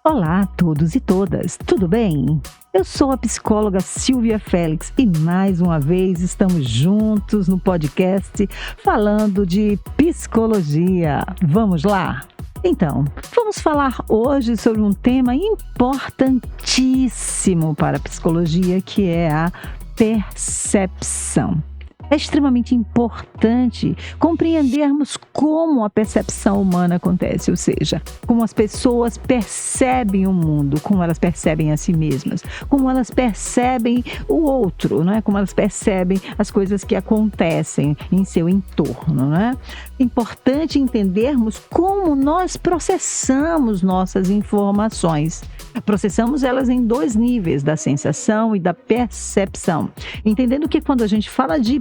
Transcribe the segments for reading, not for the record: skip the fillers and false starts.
Olá a todos e todas, tudo bem? Eu sou a psicóloga Silvia Félix e mais uma vez estamos juntos no podcast falando de psicologia. Vamos lá? Então, vamos falar hoje sobre um tema importantíssimo para a psicologia, que é a percepção. É extremamente importante compreendermos como a percepção humana acontece, ou seja, como as pessoas percebem o mundo, como elas percebem a si mesmas, como elas percebem o outro, não é? Como elas percebem as coisas que acontecem em seu entorno, não é? É importante entendermos como nós processamos nossas informações. Processamos elas em dois níveis, da sensação e da percepção. Entendendo que quando a gente fala de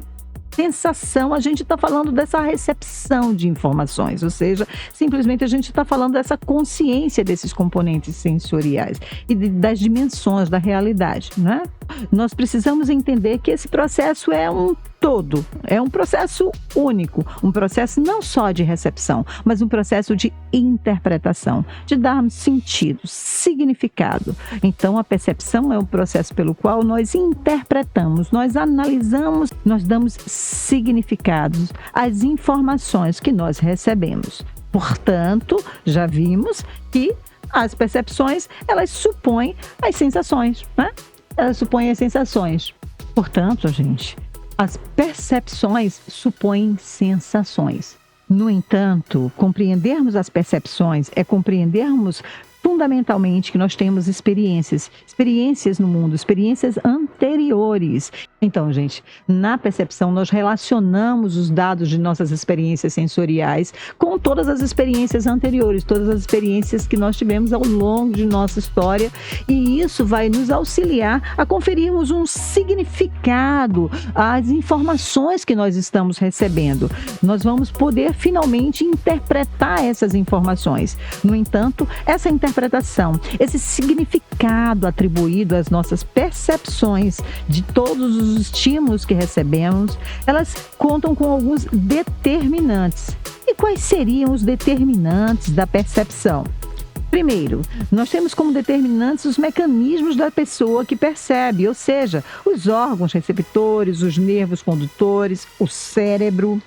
sensação, a gente está falando dessa recepção de informações, ou seja, simplesmente a gente está falando dessa consciência desses componentes sensoriais e das dimensões da realidade, né? Nós precisamos entender que esse processo é um todo, é um processo único, um processo não só de recepção, mas um processo de interpretação, de darmos sentido, significado. Então, a percepção é um processo pelo qual nós interpretamos, nós analisamos, nós damos significados às informações que nós recebemos. Portanto, já vimos que as percepções, elas supõem as sensações, né? Elas supõem as sensações. Portanto, gente, as percepções supõem sensações. No entanto, compreendermos as percepções é compreendermos fundamentalmente que nós temos experiências no mundo, experiências anteriores. Então, gente, na percepção nós relacionamos os dados de nossas experiências sensoriais com todas as experiências anteriores, todas as experiências que nós tivemos ao longo de nossa história, e isso vai nos auxiliar a conferirmos um significado às informações que nós estamos recebendo. Nós vamos poder finalmente interpretar essas informações. No entanto, essa interpretação, esse significado atribuído às nossas percepções de todos os estímulos que recebemos, elas contam com alguns determinantes. E quais seriam os determinantes da percepção? Primeiro, nós temos como determinantes os mecanismos da pessoa que percebe, ou seja, os órgãos receptores, os nervos condutores, o cérebro.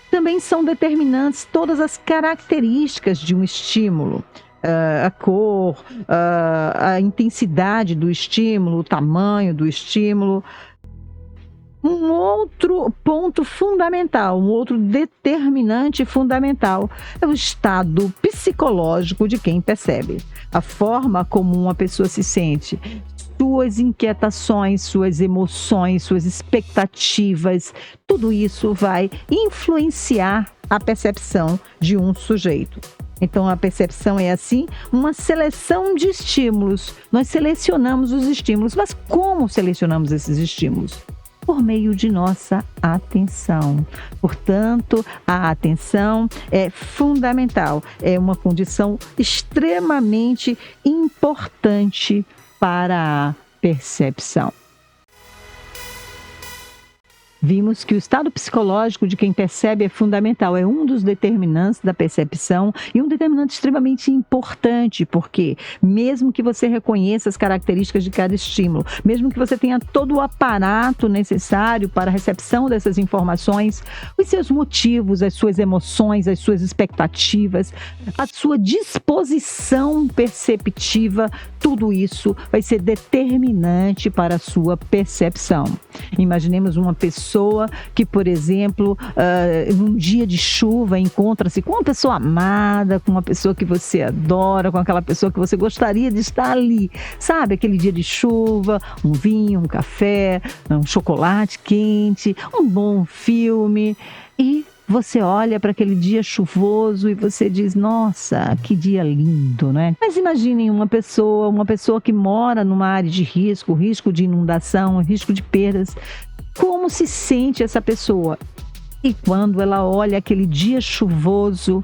Também são determinantes todas as características de um estímulo. A cor, a intensidade do estímulo, o tamanho do estímulo. Um outro ponto fundamental, um outro determinante fundamental é o estado psicológico de quem percebe. A forma como uma pessoa se sente, suas inquietações, suas emoções, suas expectativas, tudo isso vai influenciar a percepção de um sujeito. Então, a percepção é, assim, uma seleção de estímulos. Nós selecionamos os estímulos, mas como selecionamos esses estímulos? Por meio de nossa atenção. Portanto, a atenção é fundamental, é uma condição extremamente importante para a percepção. Vimos que o estado psicológico de quem percebe é fundamental, é um dos determinantes da percepção e um determinante extremamente importante, porque mesmo que você reconheça as características de cada estímulo, mesmo que você tenha todo o aparato necessário para a recepção dessas informações, os seus motivos, as suas emoções, as suas expectativas, a sua disposição perceptiva, tudo isso vai ser determinante para a sua percepção. Imaginemos uma pessoa que, por exemplo, num dia de chuva encontra-se com uma pessoa amada, com uma pessoa que você adora, com aquela pessoa que você gostaria de estar ali. Sabe, aquele dia de chuva, um vinho, um café, um chocolate quente, um bom filme, e você olha para aquele dia chuvoso e você diz, nossa, que dia lindo, né? Mas imaginem uma pessoa que mora numa área de risco de inundação, risco de perdas. Como se sente essa pessoa? E quando ela olha aquele dia chuvoso,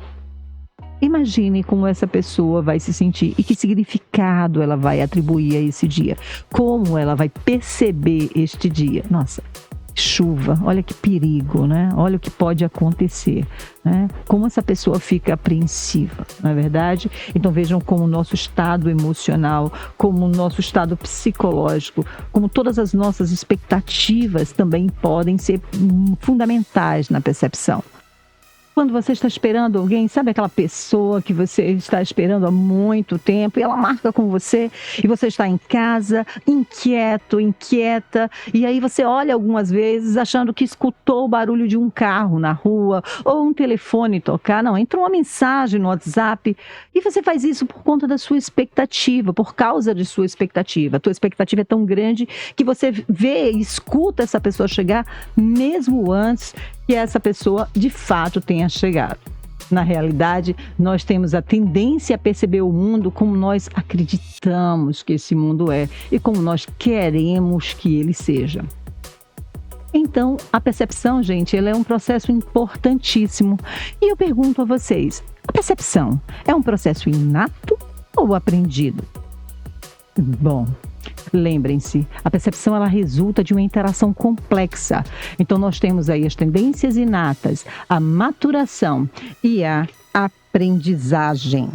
imagine como essa pessoa vai se sentir e que significado ela vai atribuir a esse dia. Como ela vai perceber este dia. Nossa, chuva, olha que perigo, né? Olha o que pode acontecer, né? Como essa pessoa fica apreensiva, não é verdade? Então vejam como o nosso estado emocional, como o nosso estado psicológico, como todas as nossas expectativas também podem ser fundamentais na percepção. Quando você está esperando alguém, sabe aquela pessoa que você está esperando há muito tempo e ela marca com você e você está em casa, inquieto, inquieta, e aí você olha algumas vezes achando que escutou o barulho de um carro na rua ou um telefone tocar. Não, entrou uma mensagem no WhatsApp e você faz isso por conta da sua expectativa, por causa de sua expectativa. A tua expectativa é tão grande que você vê e escuta essa pessoa chegar mesmo antes que essa pessoa de fato tenha chegado. Na realidade, nós temos a tendência a perceber o mundo como nós acreditamos que esse mundo é e como nós queremos que ele seja. Então, a percepção, gente, ela é um processo importantíssimo. E eu pergunto a vocês, a percepção é um processo inato ou aprendido? Bom, lembrem-se, a percepção ela resulta de uma interação complexa. Então nós temos aí as tendências inatas, a maturação e a aprendizagem.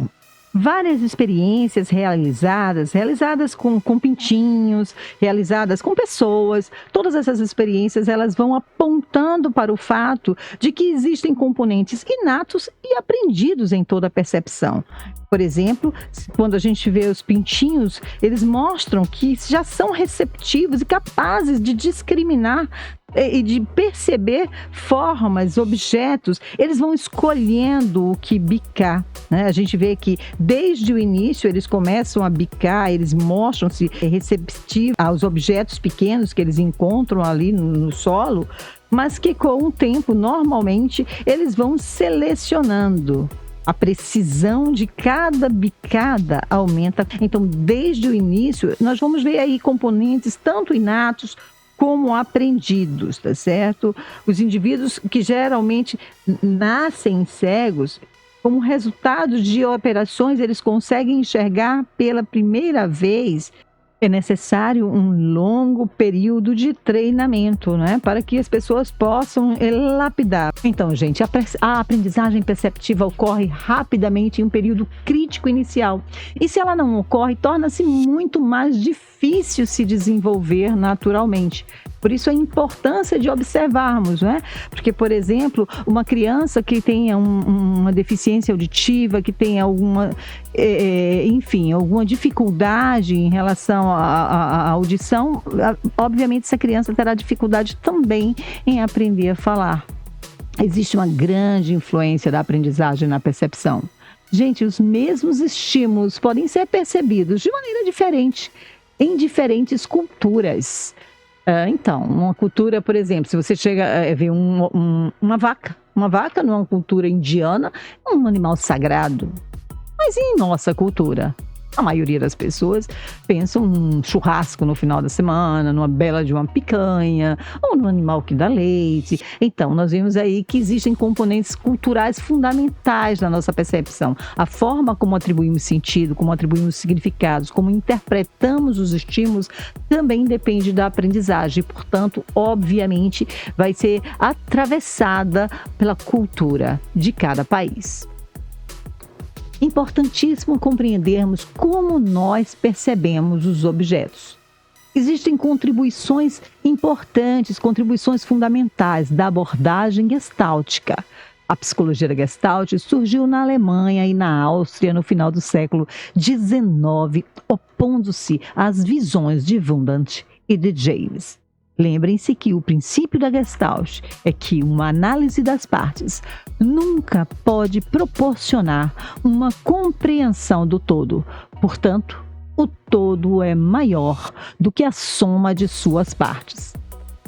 Várias experiências realizadas com pintinhos, realizadas com pessoas, todas essas experiências elas vão apontando para o fato de que existem componentes inatos e aprendidos em toda a percepção. Por exemplo, quando a gente vê os pintinhos, eles mostram que já são receptivos e capazes de discriminar e de perceber formas, objetos. Eles vão escolhendo o que bicar, né? A gente vê que desde o início eles começam a bicar, eles mostram-se receptivos aos objetos pequenos que eles encontram ali no solo, mas que com o tempo, normalmente, eles vão selecionando. A precisão de cada bicada aumenta. Então, desde o início, nós vamos ver aí componentes tanto inatos como aprendidos, tá certo? Os indivíduos que geralmente nascem cegos, como resultado de operações, eles conseguem enxergar pela primeira vez. É necessário um longo período de treinamento, né, para que as pessoas possam lapidar. Então, gente, a aprendizagem perceptiva ocorre rapidamente em um período crítico inicial. E se ela não ocorre, torna-se muito mais difícil se desenvolver naturalmente. Por isso a importância de observarmos, né? Porque, por exemplo, uma criança que tenha uma deficiência auditiva, que tenha alguma dificuldade em relação à audição, obviamente essa criança terá dificuldade também em aprender a falar. Existe uma grande influência da aprendizagem na percepção. Gente, os mesmos estímulos podem ser percebidos de maneira diferente em diferentes culturas. Então, uma cultura, por exemplo, se você chega a ver uma vaca numa cultura indiana é um animal sagrado. Mas e em nossa cultura? A maioria das pessoas pensam num churrasco no final da semana, numa bela de uma picanha, ou num animal que dá leite. Então, nós vemos aí que existem componentes culturais fundamentais na nossa percepção. A forma como atribuímos sentido, como atribuímos significados, como interpretamos os estímulos, também depende da aprendizagem. Portanto, obviamente, vai ser atravessada pela cultura de cada país. Importantíssimo compreendermos como nós percebemos os objetos. Existem contribuições importantes, contribuições fundamentais da abordagem gestáltica. A psicologia da Gestalt surgiu na Alemanha e na Áustria no final do século XIX, opondo-se às visões de Wundt e de James. Lembrem-se que o princípio da Gestalt é que uma análise das partes nunca pode proporcionar uma compreensão do todo. Portanto, o todo é maior do que a soma de suas partes.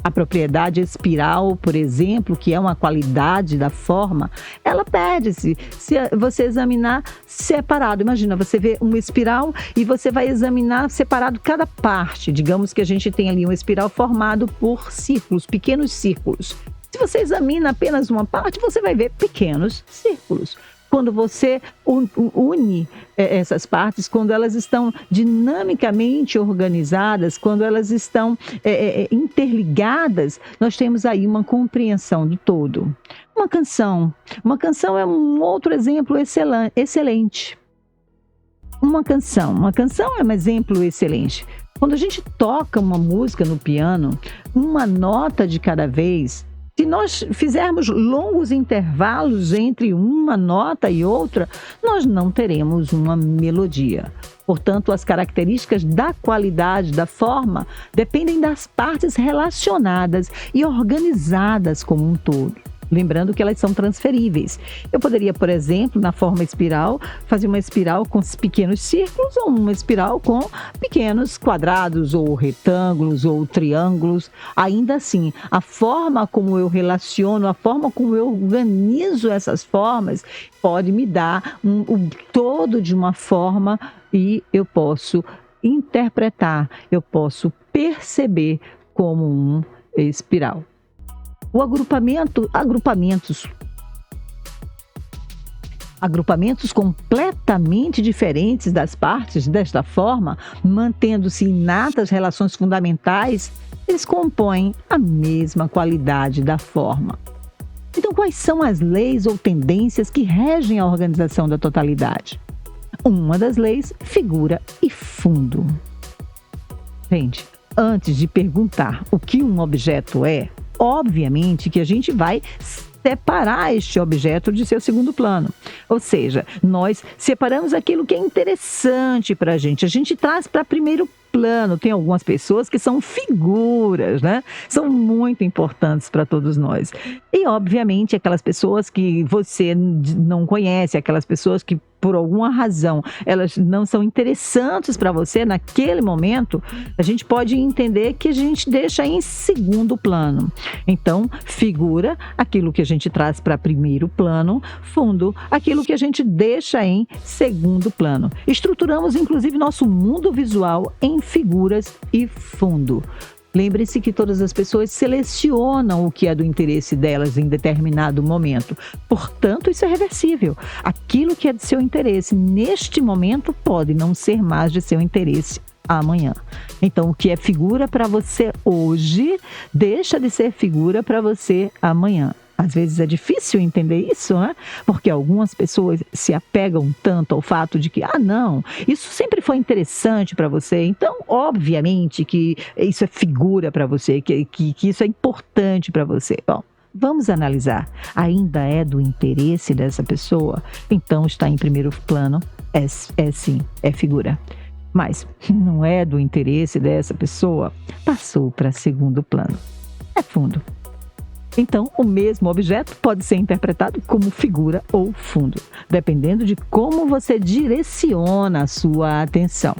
A propriedade espiral, por exemplo, que é uma qualidade da forma, ela perde-se se você examinar separado. Imagina, você vê uma espiral e você vai examinar separado cada parte. Digamos que a gente tem ali uma espiral formado por círculos, pequenos círculos. Se você examina apenas uma parte, você vai ver pequenos círculos. Quando você une essas partes, quando elas estão dinamicamente organizadas, quando elas estão interligadas, nós temos aí uma compreensão do todo. Uma canção é um outro exemplo excelente. Uma canção é um exemplo excelente. Quando a gente toca uma música no piano, uma nota de cada vez, se nós fizermos longos intervalos entre uma nota e outra, nós não teremos uma melodia. Portanto, as características da qualidade, da forma, dependem das partes relacionadas e organizadas como um todo. Lembrando que elas são transferíveis. Eu poderia, por exemplo, na forma espiral, fazer uma espiral com pequenos círculos ou uma espiral com pequenos quadrados ou retângulos ou triângulos. Ainda assim, a forma como eu relaciono, a forma como eu organizo essas formas pode me dar o todo de uma forma e eu posso interpretar, eu posso perceber como um espiral. O agrupamentos completamente diferentes das partes desta forma, mantendo-se inatas relações fundamentais, eles compõem a mesma qualidade da forma. Então, quais são as leis ou tendências que regem a organização da totalidade? Uma das leis, figura e fundo. Gente, antes de perguntar o que um objeto é, obviamente que a gente vai separar este objeto de seu segundo plano. Ou seja, nós separamos aquilo que é interessante para a gente traz para primeiro plano. Tem algumas pessoas que são figuras, né? São muito importantes para todos nós. E, obviamente, aquelas pessoas que você não conhece, aquelas pessoas que, por alguma razão, elas não são interessantes para você naquele momento, a gente pode entender que a gente deixa em segundo plano. Então, figura, aquilo que a gente traz para primeiro plano, fundo, aquilo que a gente deixa em segundo plano. Estruturamos, inclusive, nosso mundo visual em figuras e fundo. Lembre-se que todas as pessoas selecionam o que é do interesse delas em determinado momento. Portanto, isso é reversível. Aquilo que é de seu interesse neste momento pode não ser mais de seu interesse amanhã. Então, o que é figura para você hoje, deixa de ser figura para você amanhã. Às vezes é difícil entender isso, né? Porque algumas pessoas se apegam tanto ao fato de que, não, isso sempre foi interessante para você, então, obviamente, que isso é figura para você, que isso é importante para você. Bom, vamos analisar. Ainda é do interesse dessa pessoa? Então, está em primeiro plano, sim, é figura. Mas não é do interesse dessa pessoa? Passou para segundo plano. É fundo. Então, o mesmo objeto pode ser interpretado como figura ou fundo, dependendo de como você direciona a sua atenção.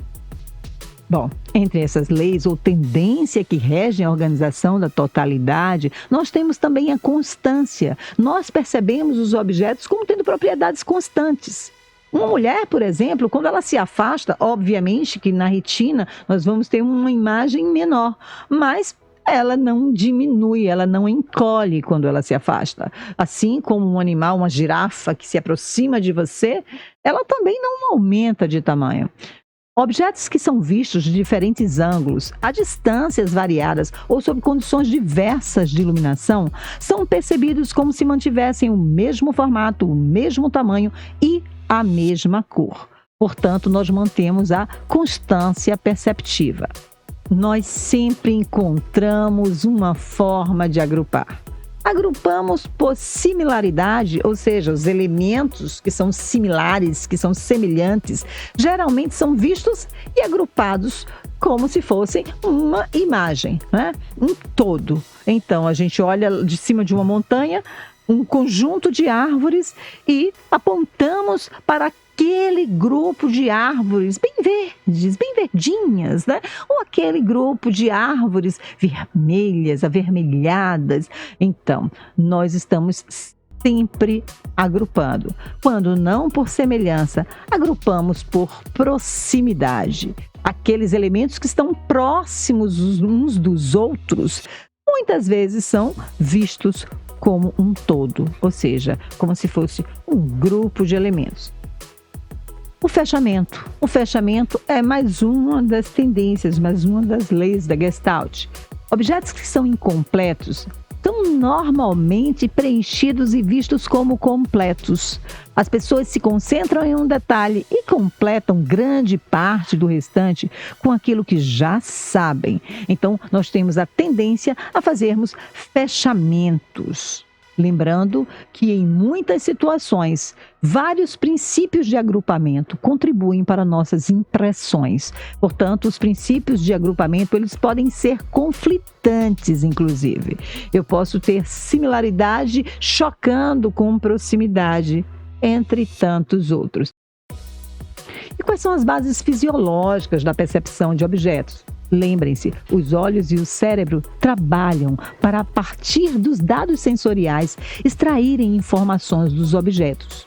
Bom, entre essas leis ou tendência que regem a organização da totalidade, nós temos também a constância. Nós percebemos os objetos como tendo propriedades constantes. Uma mulher, por exemplo, quando ela se afasta, obviamente que na retina nós vamos ter uma imagem menor, mas ela não diminui, ela não encolhe quando ela se afasta. Assim como um animal, uma girafa que se aproxima de você, ela também não aumenta de tamanho. Objetos que são vistos de diferentes ângulos, a distâncias variadas ou sob condições diversas de iluminação, são percebidos como se mantivessem o mesmo formato, o mesmo tamanho e a mesma cor. Portanto, nós mantemos a constância perceptiva. Nós sempre encontramos uma forma de agrupar. Agrupamos por similaridade, ou seja, os elementos que são similares, que são semelhantes, geralmente são vistos e agrupados como se fossem uma imagem, né? Um todo. Então, a gente olha de cima de uma montanha, um conjunto de árvores e apontamos para aquele grupo de árvores bem verdes, bem verdinhas, né? Ou aquele grupo de árvores vermelhas, avermelhadas. Então, nós estamos sempre agrupando. Quando não por semelhança, agrupamos por proximidade. Aqueles elementos que estão próximos uns dos outros, muitas vezes são vistos como um todo, ou seja, como se fosse um grupo de elementos. O fechamento. O fechamento é mais uma das tendências, mais uma das leis da Gestalt. Objetos que são incompletos são normalmente preenchidos e vistos como completos. As pessoas se concentram em um detalhe e completam grande parte do restante com aquilo que já sabem. Então, nós temos a tendência a fazermos fechamentos. Lembrando que em muitas situações, vários princípios de agrupamento contribuem para nossas impressões. Portanto, os princípios de agrupamento, eles podem ser conflitantes, inclusive. Eu posso ter similaridade chocando com proximidade, entre tantos outros. E quais são as bases fisiológicas da percepção de objetos? Lembrem-se, os olhos e o cérebro trabalham para, a partir dos dados sensoriais, extraírem informações dos objetos.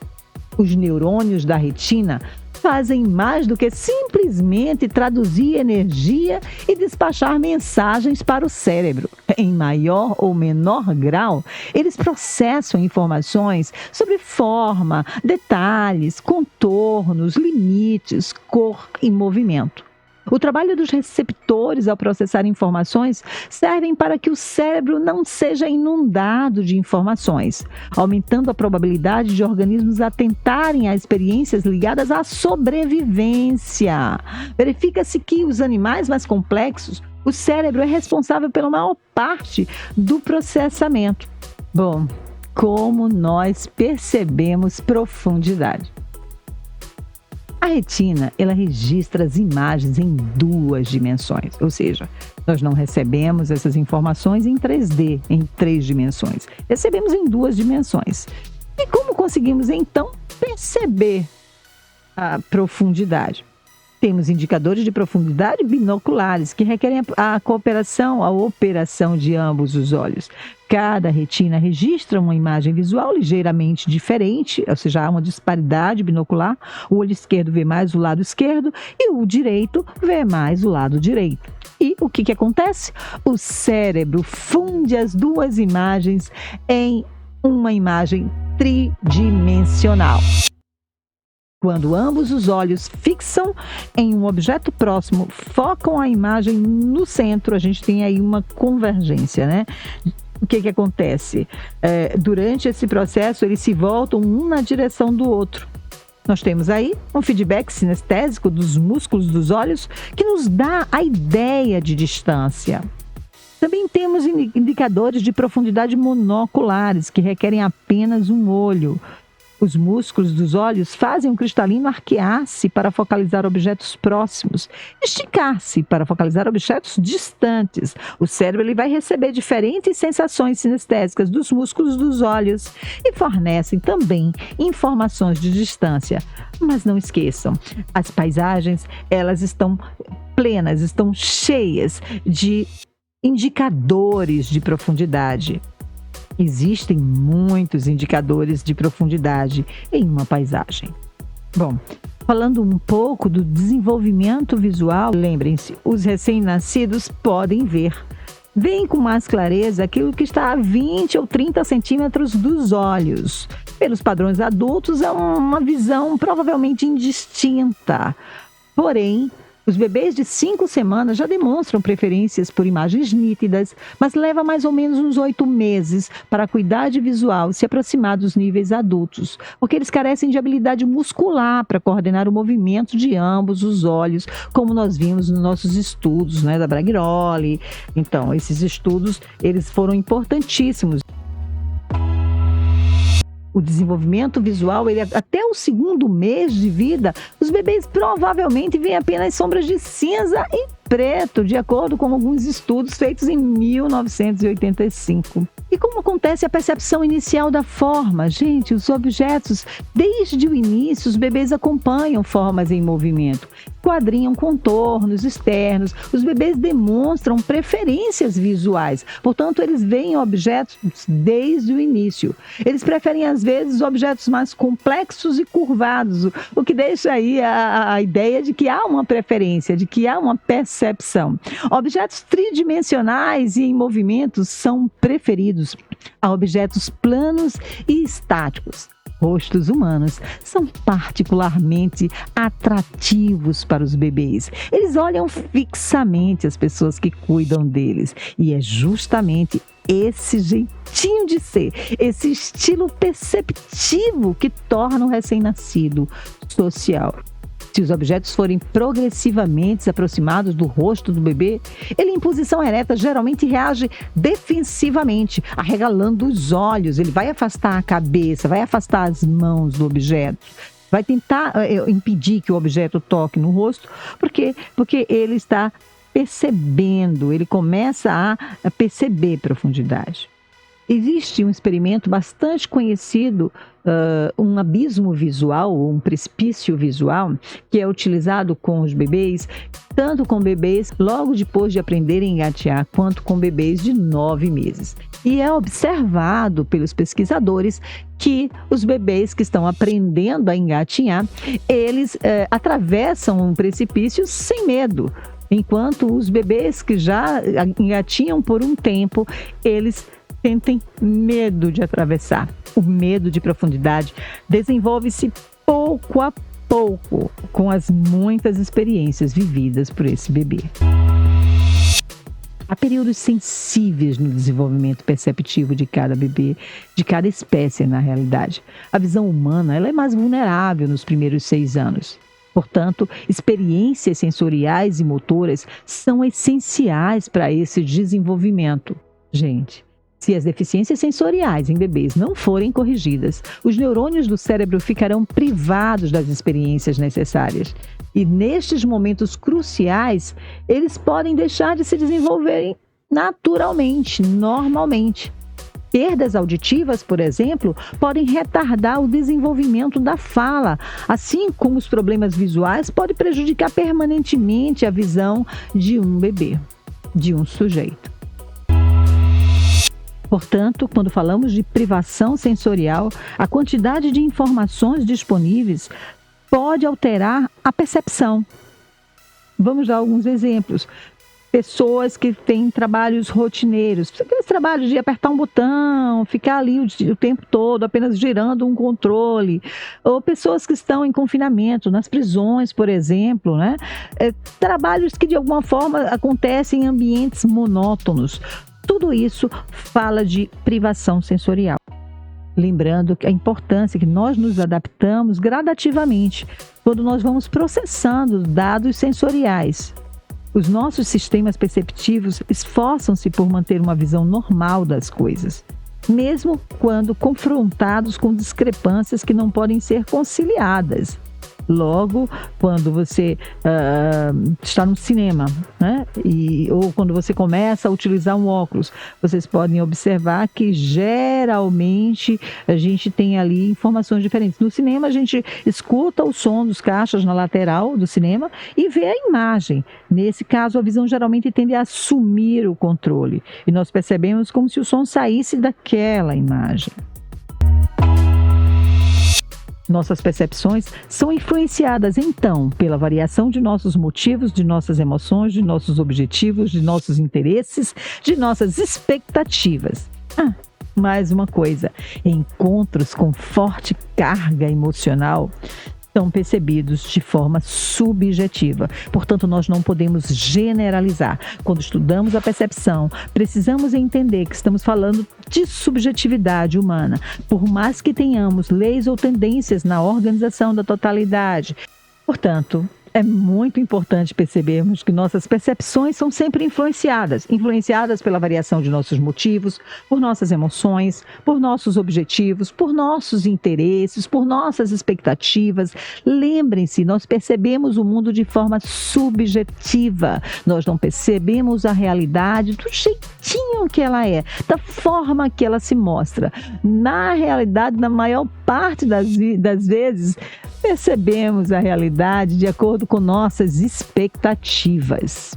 Os neurônios da retina fazem mais do que simplesmente traduzir energia e despachar mensagens para o cérebro. Em maior ou menor grau, eles processam informações sobre forma, detalhes, contornos, limites, cor e movimento. O trabalho dos receptores ao processar informações servem para que o cérebro não seja inundado de informações, aumentando a probabilidade de organismos atentarem a experiências ligadas à sobrevivência. Verifica-se que os animais mais complexos, o cérebro é responsável pela maior parte do processamento. Bom, como nós percebemos profundidade? A retina, ela registra as imagens em 2 dimensões, ou seja, nós não recebemos essas informações em 3D, em 3 dimensões. Recebemos em 2 dimensões. E como conseguimos, então, perceber a profundidade? Temos indicadores de profundidade binoculares que requerem a cooperação, a operação de ambos os olhos. Cada retina registra uma imagem visual ligeiramente diferente, ou seja, há uma disparidade binocular. O olho esquerdo vê mais o lado esquerdo e o direito vê mais o lado direito. E o que acontece? O cérebro funde as 2 imagens em uma imagem tridimensional. Quando ambos os olhos fixam em um objeto próximo, focam a imagem no centro, a gente tem aí uma convergência, né? O que acontece? Durante esse processo, eles se voltam um na direção do outro. Nós temos aí um feedback sinestésico dos músculos dos olhos que nos dá a ideia de distância. Também temos indicadores de profundidade monoculares, que requerem apenas um olho. Os músculos dos olhos fazem o cristalino arquear-se para focalizar objetos próximos, esticar-se para focalizar objetos distantes. O cérebro ele vai receber diferentes sensações sinestésicas dos músculos dos olhos e fornecem também informações de distância. Mas não esqueçam, as paisagens elas estão plenas, estão cheias de indicadores de profundidade. Existem muitos indicadores de profundidade em uma paisagem. Bom, falando um pouco do desenvolvimento visual, lembrem-se, os recém-nascidos podem ver. Veem com mais clareza aquilo que está a 20 ou 30 centímetros dos olhos. Pelos padrões adultos, é uma visão provavelmente indistinta. Porém, os bebês de 5 semanas já demonstram preferências por imagens nítidas, mas leva mais ou menos uns 8 meses para a acuidade visual se aproximar dos níveis adultos, porque eles carecem de habilidade muscular para coordenar o movimento de ambos os olhos, como nós vimos nos nossos estudos, né, da Braglioli. Então, esses estudos eles foram importantíssimos. O desenvolvimento visual, até o 2º mês de vida, os bebês provavelmente veem apenas sombras de cinza e preto, de acordo com alguns estudos feitos em 1985. E como acontece a percepção inicial da forma? Gente, os objetos, desde o início, os bebês acompanham formas em movimento, esquadrinham contornos externos, os bebês demonstram preferências visuais, portanto, eles veem objetos desde o início. Eles preferem, às vezes, objetos mais complexos e curvados, o que deixa aí a ideia de que há uma preferência, de que há uma percepção. Objetos tridimensionais e em movimento são preferidos a objetos planos e estáticos. Rostos humanos são particularmente atrativos para os bebês. Eles olham fixamente as pessoas que cuidam deles. E é justamente esse jeitinho de ser, esse estilo perceptivo que torna o recém-nascido social. Se os objetos forem progressivamente aproximados do rosto do bebê, ele em posição ereta geralmente reage defensivamente, arregalando os olhos. Ele vai afastar a cabeça, vai afastar as mãos do objeto, vai tentar impedir que o objeto toque no rosto, porque ele está percebendo, ele começa a perceber profundidade. Existe um experimento bastante conhecido, um abismo visual, um precipício visual, que é utilizado com os bebês, tanto com bebês logo depois de aprenderem a engatear, quanto com bebês de 9 meses. E é observado pelos pesquisadores que os bebês que estão aprendendo a engatinhar, eles atravessam um precipício sem medo, enquanto os bebês que já engatinham por um tempo, eles sentem medo de atravessar. O medo de profundidade desenvolve-se pouco a pouco com as muitas experiências vividas por esse bebê. Há períodos sensíveis no desenvolvimento perceptivo de cada bebê, de cada espécie na realidade. A visão humana ela é mais vulnerável nos primeiros 6 anos. Portanto, experiências sensoriais e motoras são essenciais para esse desenvolvimento. Gente, se as deficiências sensoriais em bebês não forem corrigidas, os neurônios do cérebro ficarão privados das experiências necessárias. E nestes momentos cruciais, eles podem deixar de se desenvolverem naturalmente, normalmente. Perdas auditivas, por exemplo, podem retardar o desenvolvimento da fala, assim como os problemas visuais podem prejudicar permanentemente a visão de um bebê, de um sujeito. Portanto, quando falamos de privação sensorial, a quantidade de informações disponíveis pode alterar a percepção. Vamos dar alguns exemplos. Pessoas que têm trabalhos rotineiros, aqueles trabalhos de apertar um botão, ficar ali o tempo todo apenas girando um controle, ou pessoas que estão em confinamento, nas prisões, por exemplo, né? Trabalhos que de alguma forma acontecem em ambientes monótonos. Tudo isso fala de privação sensorial. Lembrando que a importância que nós nos adaptamos gradativamente quando nós vamos processando dados sensoriais. Os nossos sistemas perceptivos esforçam-se por manter uma visão normal das coisas, mesmo quando confrontados com discrepâncias que não podem ser conciliadas. Logo, quando você está no cinema, né? Ou quando você começa a utilizar um óculos, vocês podem observar que geralmente a gente tem ali informações diferentes. No cinema, a gente escuta o som dos caixas na lateral do cinema e vê a imagem. Nesse caso, a visão geralmente tende a assumir o controle e nós percebemos como se o som saísse daquela imagem. Nossas percepções são influenciadas, então, pela variação de nossos motivos, de nossas emoções, de nossos objetivos, de nossos interesses, de nossas expectativas. Mais uma coisa, encontros com forte carga emocional são percebidos de forma subjetiva. Portanto, nós não podemos generalizar. Quando estudamos a percepção, precisamos entender que estamos falando de subjetividade humana. Por mais que tenhamos leis ou tendências na organização da totalidade. Portanto, é muito importante percebermos que nossas percepções são sempre influenciadas pela variação de nossos motivos, por nossas emoções, por nossos objetivos, por nossos interesses, por nossas expectativas. Lembrem-se, nós percebemos o mundo de forma subjetiva. Nós não percebemos a realidade do jeitinho que ela é, da forma que ela se mostra. Na realidade, na maior parte das vezes, percebemos a realidade de acordo com nossas expectativas.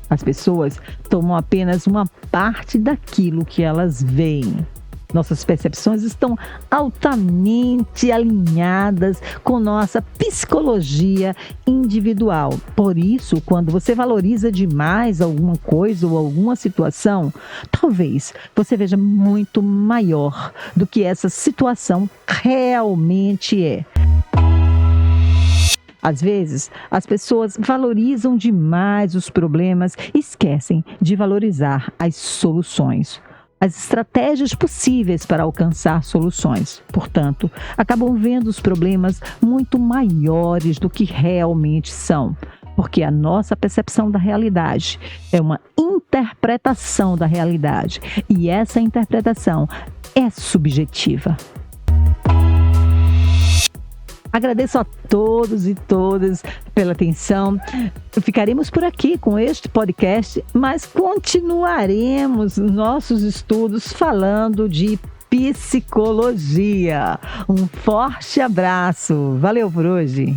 As pessoas tomam apenas uma parte daquilo que elas veem. Nossas percepções estão altamente alinhadas com nossa psicologia individual. Por isso, quando você valoriza demais alguma coisa ou alguma situação, talvez você veja muito maior do que essa situação realmente é. Às vezes, as pessoas valorizam demais os problemas e esquecem de valorizar as soluções, as estratégias possíveis para alcançar soluções. Portanto, acabam vendo os problemas muito maiores do que realmente são, porque a nossa percepção da realidade é uma interpretação da realidade e essa interpretação é subjetiva. Agradeço a todos e todas pela atenção. Ficaremos por aqui com este podcast, mas continuaremos nossos estudos falando de psicologia. Um forte abraço. Valeu por hoje.